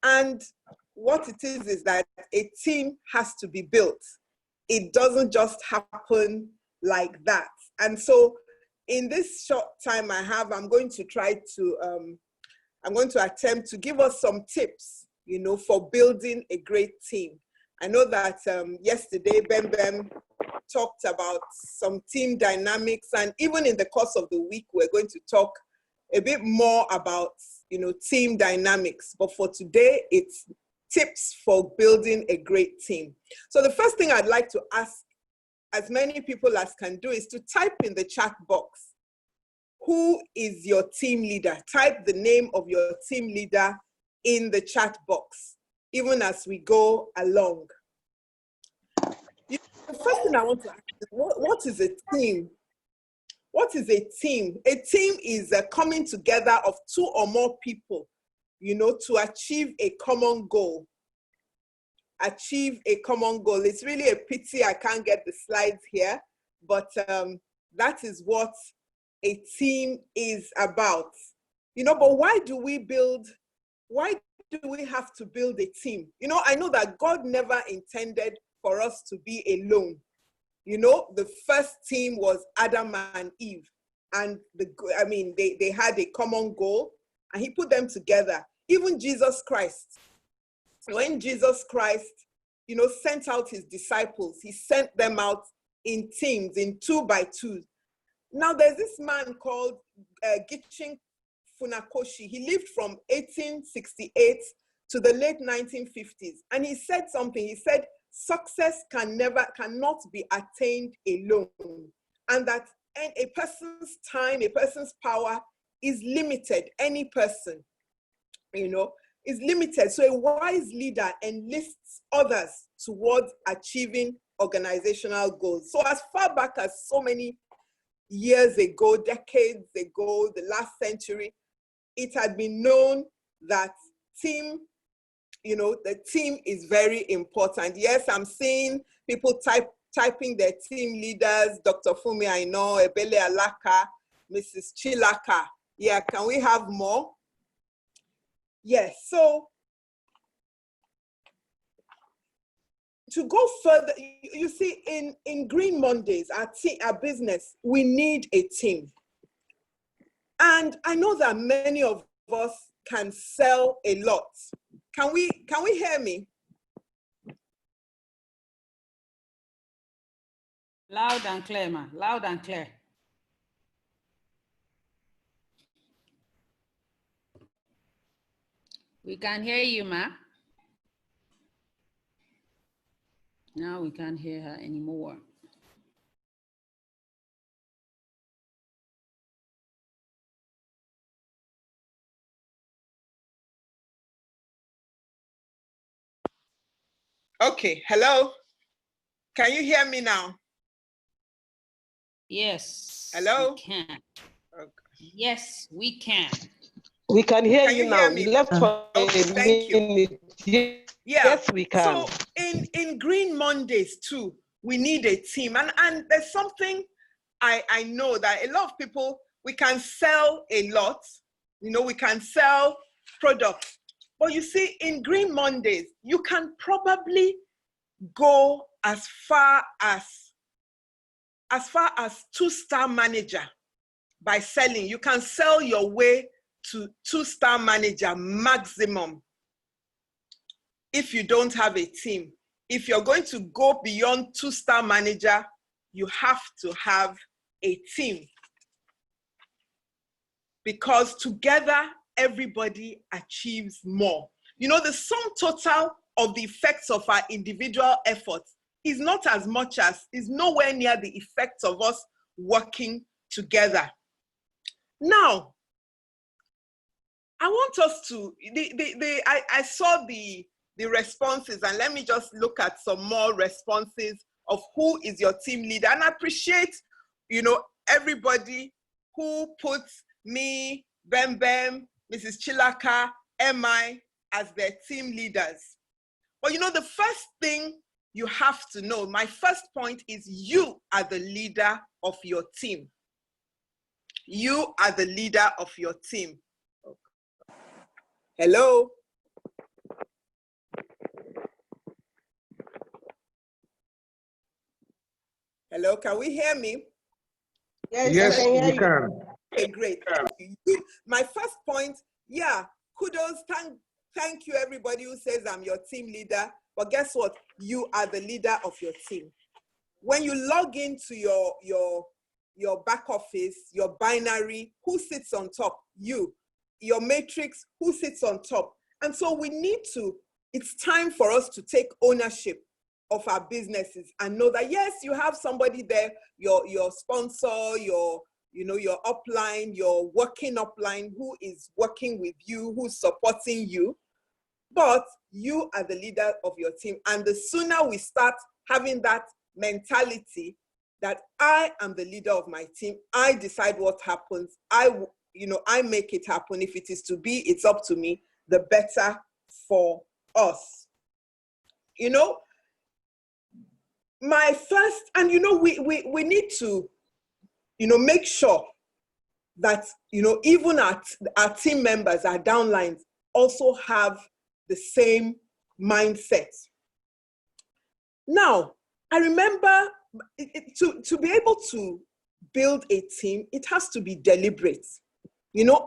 And what it is that a team has to be built. It doesn't just happen like that. And so in this short time I have, I'm going to attempt to give us some tips, for building a great team. I know that yesterday, Bem talked about some team dynamics, and even in the course of the week, we're going to talk a bit more about, team dynamics. But for today, it's tips for building a great team. So the first thing I'd like to ask as many people as can do is to type in the chat box, who is your team leader? Type the name of your team leader in the chat box, even as we go along. The first thing I want to ask is, what is a team? What is a team? A team is a coming together of two or more people, to achieve a common goal. Achieve a common goal. It's really a pity I can't get the slides here, but that is what a team is about. But why do we have to build a team? I know that God never intended for us to be alone. The first team was Adam and Eve, and they had a common goal, and he put them together. Even Jesus Christ, when Jesus Christ, sent out his disciples, he sent them out in teams, in 2 by 2. Now there's this man called Gichin Funakoshi. He lived from 1868 to the late 1950s, and he said something. He said, success cannot be attained alone, and that a person's time, a person's power is limited. Any person, is limited. So a wise leader enlists others towards achieving organizational goals. So as far back as so many years ago, decades ago, the last century, it had been known that the team is very important. Yes, I'm seeing people typing their team leaders, Dr. Funmi Aina, Ebele Alaka, Mrs. Chilaka. Yeah, can we have more? Yes, so to go further, you see, in Green Mondays, our business, we need a team. And I know that many of us can sell a lot. Can we hear me? Loud and clear, ma. Loud and clear. We can hear you, ma. Now we can't hear her anymore. Okay, hello? Can you hear me now? Yes. Hello? We can. Okay. Yes, we can. We can hear Can you now. Hear me? You left for okay, thank you. Yeah. Yes, we can. So in Green Mondays too, we need a team. And there's something I know that a lot of people, we can sell a lot, we can sell products. But you see, in Green Mondays, you can probably go as far as 2-star manager by selling. You can sell your way to 2-star manager maximum if you don't have a team. If you're going to go beyond 2-star manager, you have to have a team, because together everybody achieves more. The sum total of the effects of our individual efforts is not as much as, is nowhere near the effects of us working together. Now, I want us to, I saw the responses, and let me just look at some more responses of who is your team leader. And I appreciate, everybody who puts me, Bem, Mrs. Chilaka, MI as their team leaders. But the first thing you have to know, my first point is, you are the leader of your team. You are the leader of your team. Hello? Hello, can we hear me? Yes, we can. Okay, great. My first point, yeah, kudos, thank you everybody who says I'm your team leader. But guess what? You are the leader of your team. When you log into your back office, your binary, who sits on top? You. Your matrix, who sits on top? And so we need to, it's time for us to take ownership of our businesses and know that yes, you have somebody there, your sponsor, your upline, your working upline who is working with you, who's supporting you, but you are the leader of your team. And the sooner we start having that mentality that I am the leader of my team, I decide what happens, I make it happen. If it is to be, it's up to me, the better for us. My first, and we need to make sure that even our team members, our downlines, also have the same mindset. Now, I remember to be able to build a team, it has to be deliberate.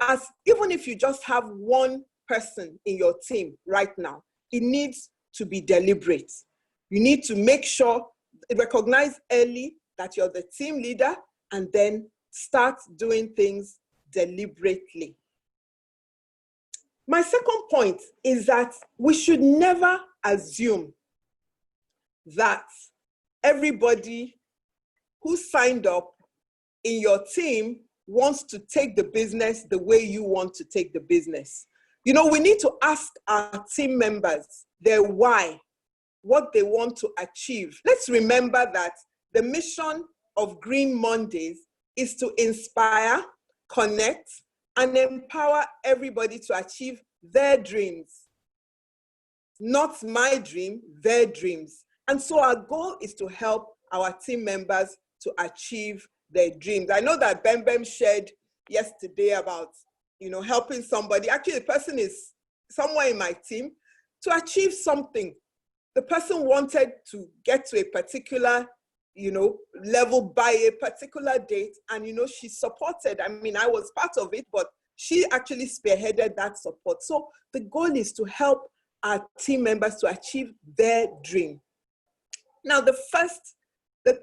As even if you just have one person in your team right now, it needs to be deliberate. You need to make sure, recognize early that you're the team leader, and then start doing things deliberately. My second point is that we should never assume that everybody who signed up in your team wants to take the business the way you want to take the business. We need to ask our team members their why, what they want to achieve. Let's remember that the mission of Green Mondays is to inspire, connect, and empower everybody to achieve their dreams. Not my dream, their dreams. And so our goal is to help our team members to achieve their dreams. I know that Bem shared yesterday about, helping somebody. Actually, the person is somewhere in my team to achieve something. The person wanted to get to a particular, level by a particular date. And, she supported. I mean, I was part of it, but she actually spearheaded that support. So the goal is to help our team members to achieve their dream. Now, the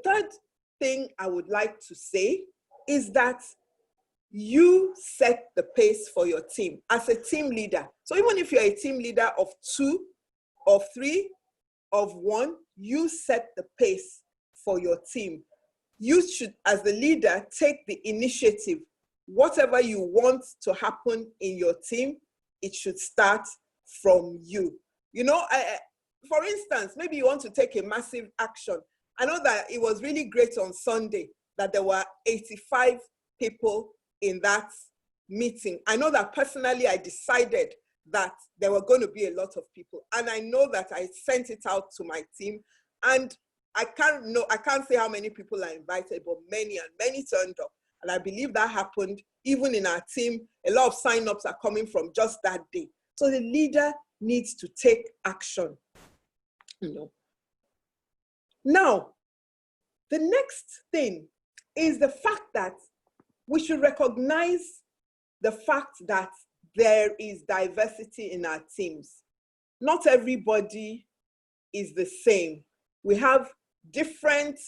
third thing I would like to say is that you set the pace for your team as a team leader. So even if you're a team leader of 2, of 3, of 1, you set the pace for your team. You should, as the leader, take the initiative. Whatever you want to happen in your team, it should start from you. For instance, maybe you want to take a massive action. I know that it was really great on Sunday that there were 85 people in that meeting. I know that personally I decided that there were going to be a lot of people. And I know that I sent it out to my team. And I can't say how many people I invited, but many turned up. And I believe that happened even in our team. A lot of sign-ups are coming from just that day. So the leader needs to take action. Now, the next thing is the fact that we should recognize the fact that there is diversity in our teams. Not everybody is the same. We have different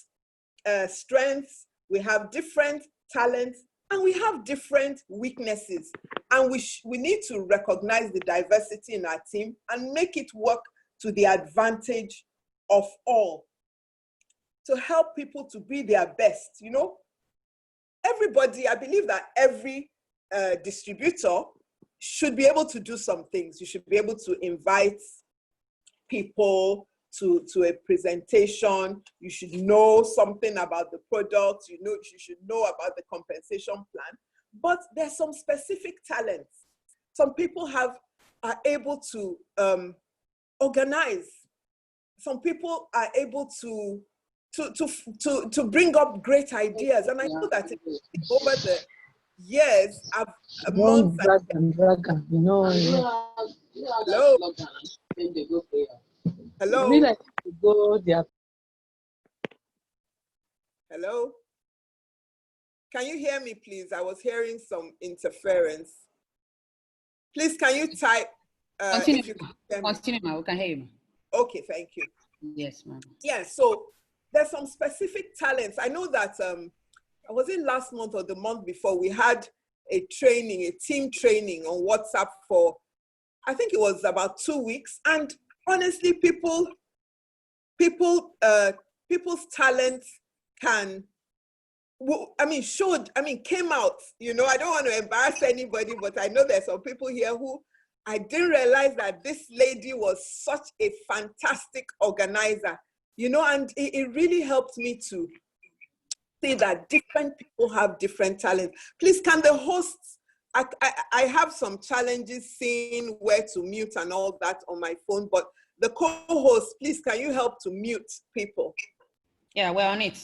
strengths, we have different talents, and we have different weaknesses. And we need to recognize the diversity in our team and make it work to the advantage of all, to help people to be their best. Everybody, I believe that every distributor should be able to do some things. You should be able to invite people to a presentation. You should know something about the product. You should know about the compensation plan. But there's some specific talents. Some people are able to organize. Some people are able to bring up great ideas. And I know that over the years, Don't drag and drag, Hello. Hello. We like to go there. Hello? Can you hear me, please? I was hearing some interference. Please, can you type? Continue. If you can hear me. Continue, ma'am. We can hear you. Okay, thank you. Yes, ma'am. Yeah, so there's some specific talents. I know that, was it last month or the month before, we had a training, a team training on WhatsApp for, I think it was about 2 weeks. And honestly, people's talents came out, I don't want to embarrass anybody, but I know there's some people here who I didn't realize that this lady was such a fantastic organizer, and it really helped me to see that different people have different talents. Please, can the hosts, I have some challenges seeing where to mute and all that on my phone, but the co-host, please, can you help to mute people? Yeah, we're on it.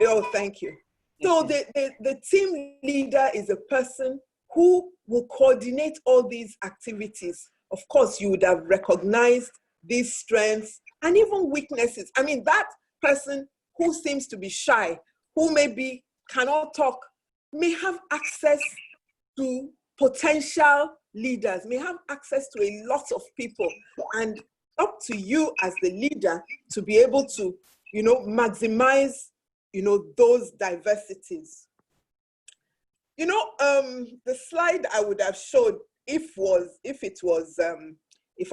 Oh, thank you. So the team leader is a person who will coordinate all these activities. Of course, you would have recognized these strengths and even weaknesses. I mean, that person who seems to be shy, who maybe cannot talk, may have access to potential leaders, may have access to a lot of people, and up to you as the leader to be able to, maximize, those diversities. The slide I would have showed if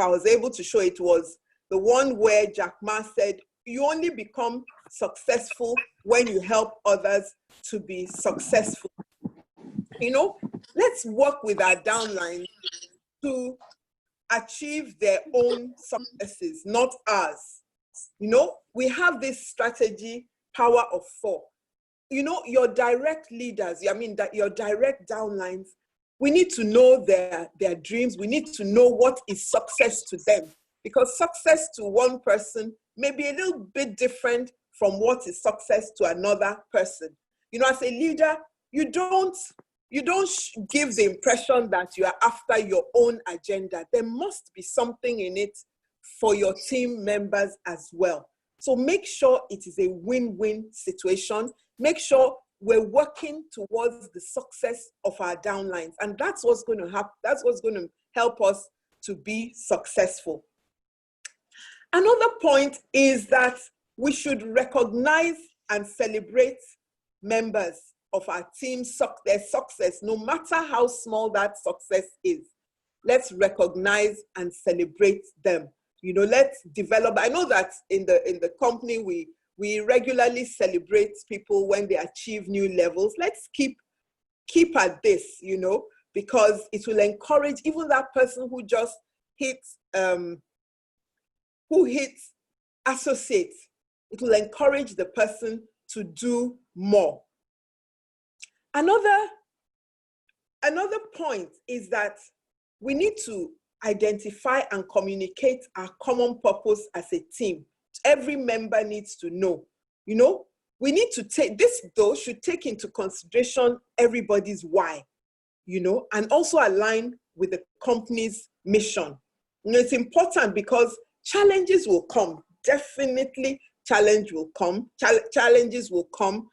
I was able to show it, was the one where Jack Ma said, you only become successful when you help others to be successful. Let's work with our downlines to achieve their own successes, not ours. We have this strategy, power of 4. Your direct leaders, your direct downlines, we need to know their dreams. We need to know what is success to them, because success to one person may be a little bit different from what is success to another person. As a leader, you don't give the impression that you are after your own agenda. There must be something in it for your team members as well. So make sure it is a win-win situation. Make sure we're working towards the success of our downlines. And that's what's going to happen. That's what's going to help us to be successful. Another point is that we should recognize and celebrate members of our team, their success, no matter how small that success is. Let's recognize and celebrate them. Let's develop. I know that in the company, we regularly celebrate people when they achieve new levels. Let's keep at this, because it will encourage even that person who just hits associate. It will encourage the person to do more. Another point is that we need to identify and communicate our common purpose as a team. Every member needs to know. We need to take this, though, should take into consideration everybody's why, and also align with the company's mission. It's important because challenges will come. Definitely challenges will come.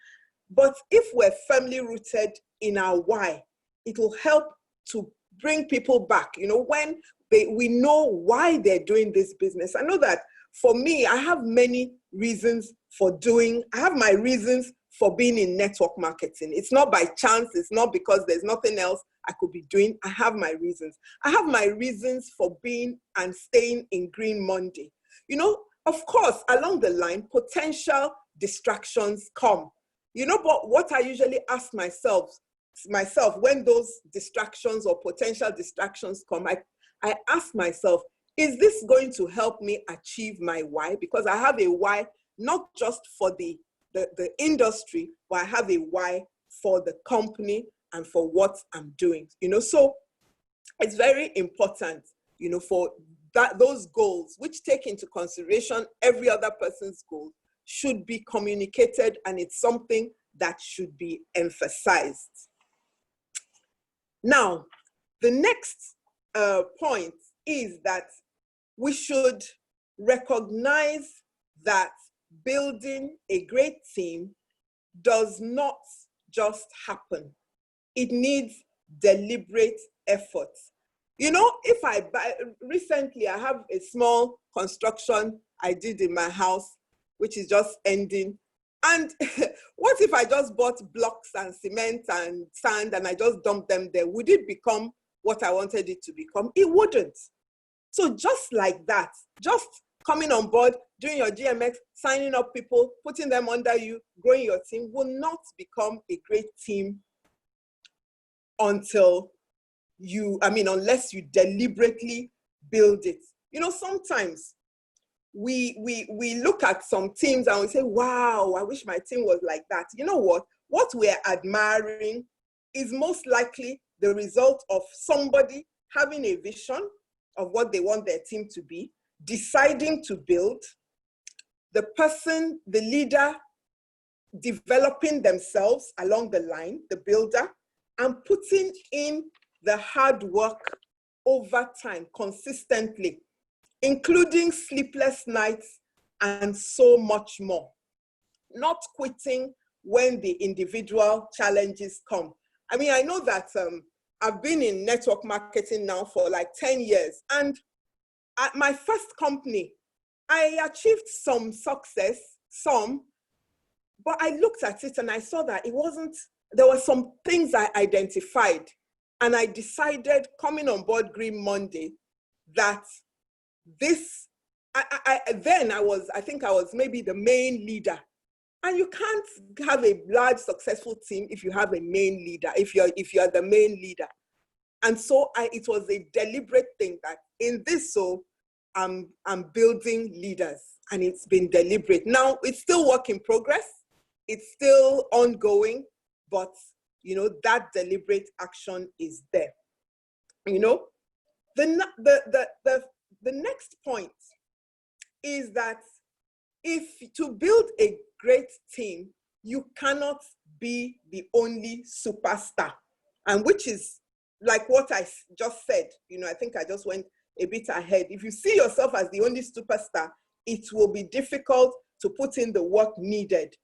But if we're firmly rooted in our why, it will help to bring people back. When we know why they're doing this business. I know that for me, I have many reasons I have my reasons for being in network marketing. It's not by chance. It's not because there's nothing else I could be doing. I have my reasons. I have my reasons for being and staying in Green Monday. Of course, along the line, potential distractions come. But what I usually ask myself when those distractions or potential distractions come, I ask myself, is this going to help me achieve my why? Because I have a why, not just for the industry, but I have a why for the company and for what I'm doing. So it's very important, for those goals, which take into consideration every other person's goal, should be communicated, and it's something that should be emphasized. Now, the next point is that we should recognize that building a great team does not just happen. It needs deliberate effort. You know, if I buy, recently I have a small construction I did in my house, which is just ending. And what if I just bought blocks and cement and sand and I just dumped them there? Would it become what I wanted it to become? It wouldn't. So just like that, just coming on board, doing your GMX, signing up people, putting them under you, growing your team will not become a great team until unless you deliberately build it. You know, sometimes we look at some teams and we say, wow, I wish my team was like that. You know what? What we're admiring is most likely the result of somebody having a vision of what they want their team to be, deciding to build, the person, the leader, developing themselves along the line, the builder, and putting in the hard work over time, consistently, including sleepless nights and so much more. Not quitting when the individual challenges come. I mean, I know that I've been in network marketing now for like 10 years. And at my first company, I achieved some success, but I looked at it and I saw that it wasn't, there were some things I identified. And I decided coming on board Green Monday that this, I think I was maybe the main leader. And you can't have a large successful team if you have a main leader, if you're the main leader. And so it was a deliberate thing that in this, so I'm building leaders, and it's been deliberate. Now it's still work in progress. It's still ongoing, but you know, that deliberate action is there. You know, the next point is that if to build a great team, you cannot be the only superstar. And which is like what I just said, you know, I think I just went a bit ahead. If you see yourself as the only superstar, it will be difficult to put in the work needed.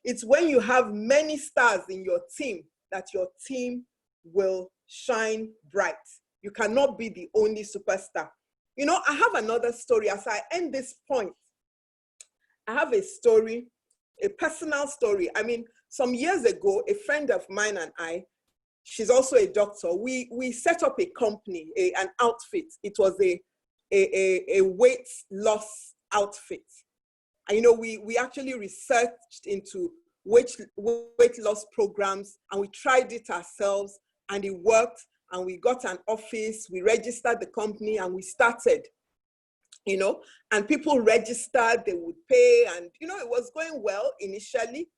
It's when you have many stars in your team that your team will shine bright. You cannot be the only superstar. You know, I have another story as I end this point. I have a story, a personal story. I mean, some years ago, a friend of mine and I, she's also a doctor, we set up a company, an outfit. It was a weight loss outfit. And, you know, we actually researched into weight loss programs, and we tried it ourselves, and it worked. And we got an office, we registered the company, and we started, you know, and people registered, they would pay, and, you know, it was going well initially.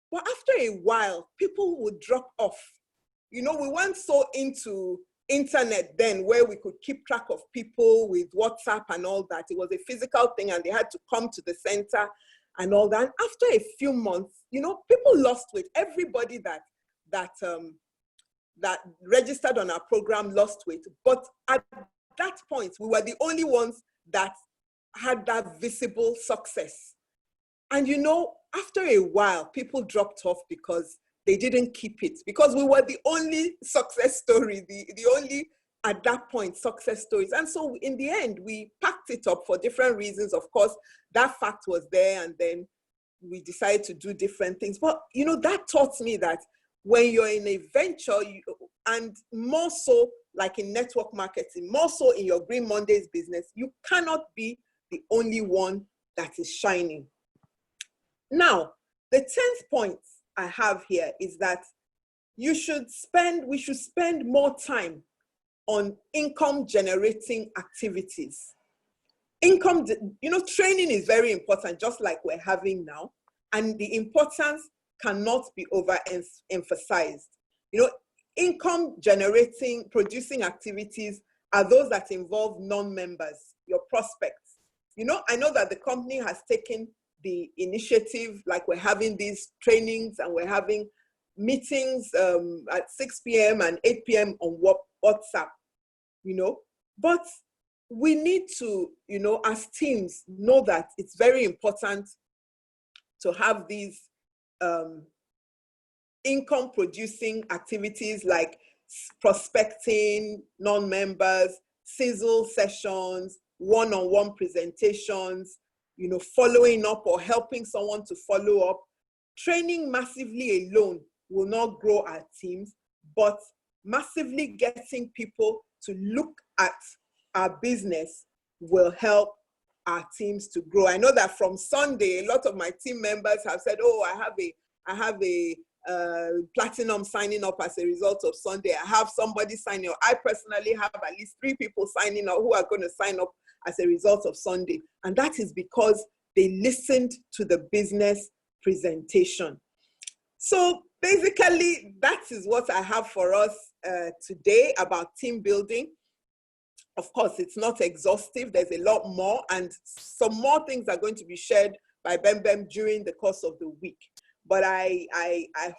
But after a while, people would drop off. You know, we weren't so into internet then where we could keep track of people with WhatsApp and all that. It was a physical thing, and they had to come to the center and all that. And after a few months, you know, people lost weight. Everybody that registered on our program lost weight. But at that point, we were the only ones that had that visible success. And you know, after a while, people dropped off because they didn't keep it, because we were the only success story, the only, at that point, success stories. And so in the end, we packed it up for different reasons. Of course, that fact was there, and then we decided to do different things. But you know, that taught me that when you're in a venture, and more so like in network marketing, more so in your Green Mondays business, you cannot be the only one that is shining. Now, the 10th point I have here is that we should spend more time on income generating activities. Income, you know, training is very important, just like we're having now, and the importance cannot be overemphasized. You know, income generating, producing activities are those that involve non-members, your prospects. You know, I know that the company has taken the initiative, like we're having these trainings and we're having meetings at 6 p.m. and 8 p.m. on WhatsApp, you know, but we need to, you know, as teams, know that it's very important to have these income producing activities like prospecting, non-members, sizzle sessions, one-on-one presentations, you know, following up or helping someone to follow up. Training massively alone will not grow our teams, but massively getting people to look at our business will help our teams to grow. I know that from Sunday, a lot of my team members have said, oh, I have a platinum signing up as a result of Sunday. I have somebody signing up. I personally have at least 3 people signing up who are going to sign up as a result of Sunday. And that is because they listened to the business presentation. So basically, that is what I have for us today about team building. Of course, it's not exhaustive. There's a lot more, and some more things are going to be shared by Bem during the course of the week. But I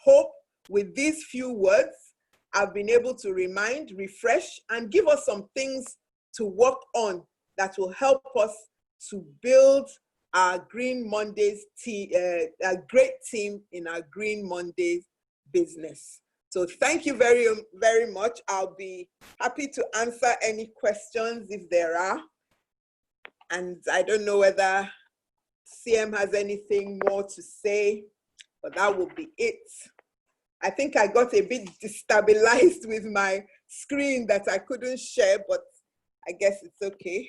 hope with these few words, I've been able to remind, refresh, and give us some things to work on that will help us to build our Green Mondays team, a great team in our Green Mondays business. So thank you very, very much. I'll be happy to answer any questions if there are. And I don't know whether CM has anything more to say, but that will be it. I think I got a bit destabilized with my screen that I couldn't share, but I guess it's okay.